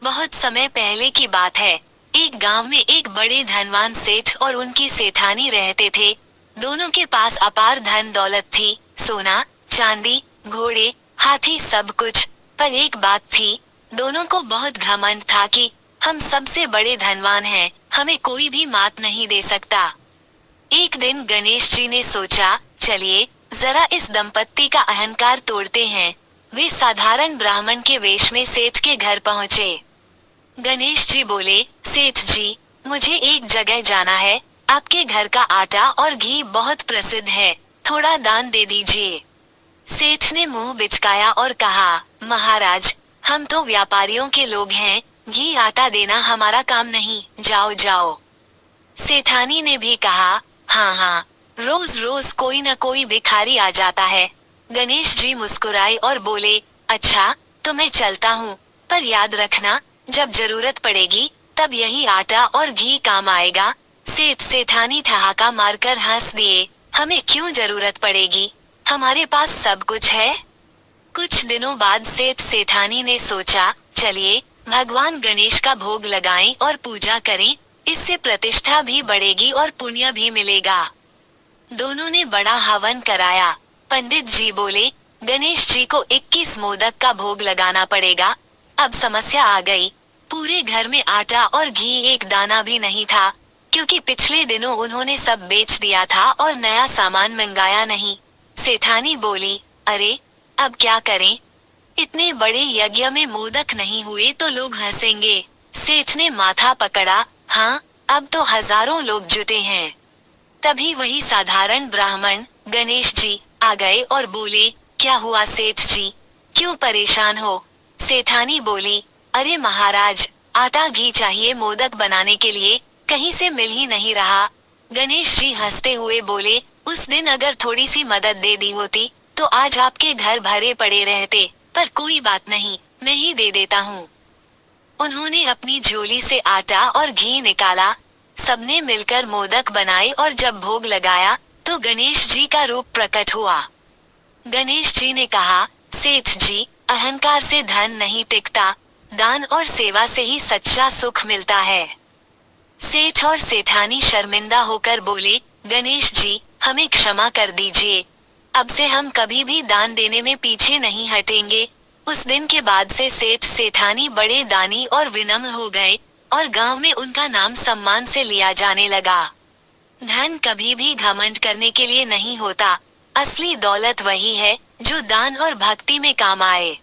बहुत समय पहले की बात है। एक गांव में एक बड़े धनवान सेठ और उनकी सेठानी रहते थे। दोनों के पास अपार धन दौलत थी, सोना, चांदी, घोड़े, हाथी, सब कुछ। पर एक बात थी, दोनों को बहुत घमंड था कि हम सबसे बड़े धनवान हैं, हमें कोई भी मात नहीं दे सकता। एक दिन गणेश जी ने सोचा, चलिए जरा इस दंपत्ति का अहंकार तोड़ते हैं। वे साधारण ब्राह्मण के वेश में सेठ के घर पहुँचे। गणेश जी बोले, सेठ जी, मुझे एक जगह जाना है, आपके घर का आटा और घी बहुत प्रसिद्ध है, थोड़ा दान दे दीजिए। सेठ ने मुंह बिचकाया और कहा, महाराज, हम तो व्यापारियों के लोग हैं, घी आटा देना हमारा काम नहीं, जाओ जाओ। सेठानी ने भी कहा, हाँ हाँ, रोज रोज कोई न कोई भिखारी आ जाता है। गणेश जी मुस्कुराए और बोले, अच्छा तो मैं चलता हूँ, पर याद रखना, जब जरूरत पड़ेगी तब यही आटा और घी काम आएगा। सेठ सेठानी ठहाका मारकर हंस दिए, हमें क्यों जरूरत पड़ेगी, हमारे पास सब कुछ है। कुछ दिनों बाद सेठ सेठानी ने सोचा, चलिए भगवान गणेश का भोग लगाएं और पूजा करें, इससे प्रतिष्ठा भी बढ़ेगी और पुण्य भी मिलेगा। दोनों ने बड़ा हवन कराया। पंडित जी बोले, गणेश जी को 21 मोदक का भोग लगाना पड़ेगा। अब समस्या आ गई, पूरे घर में आटा और घी एक दाना भी नहीं था, क्योंकि पिछले दिनों उन्होंने सब बेच दिया था और नया सामान मंगाया नहीं। सेठानी बोली, अरे अब क्या करें, इतने बड़े यज्ञ में मोदक नहीं हुए तो लोग हंसेंगे। सेठ ने माथा पकड़ा, हाँ अब तो हजारों लोग जुटे हैं। तभी वही साधारण ब्राह्मण गणेश जी आ गए और बोले, क्या हुआ सेठ जी, क्यों परेशान हो। सेठानी बोली, अरे महाराज, आटा घी चाहिए मोदक बनाने के लिए, कहीं से मिल ही नहीं रहा। गणेश जी हंसते हुए बोले, उस दिन अगर थोड़ी सी मदद दे दी होती तो आज आपके घर भरे पड़े रहते, पर कोई बात नहीं, मैं ही दे देता हूँ। उन्होंने अपनी झोली से आटा और घी निकाला, सबने मिलकर मोदक बनाए और जब भोग लगाया तो गणेश जी का रूप प्रकट हुआ। गणेश जी ने कहा, सेठ जी, अहंकार से धन नहीं टिकता, दान और सेवा से ही सच्चा सुख मिलता है। सेठ और सेठानी शर्मिंदा होकर बोले, गणेश जी, हमें क्षमा कर दीजिए, अब से हम कभी भी दान देने में पीछे नहीं हटेंगे। उस दिन के बाद से सेठ सेठानी बड़े दानी और विनम्र हो गए और गांव में उनका नाम सम्मान से लिया जाने लगा। धन कभी भी घमंड करने के लिए नहीं होता, असली दौलत वही है जो दान और भक्ति में काम आए।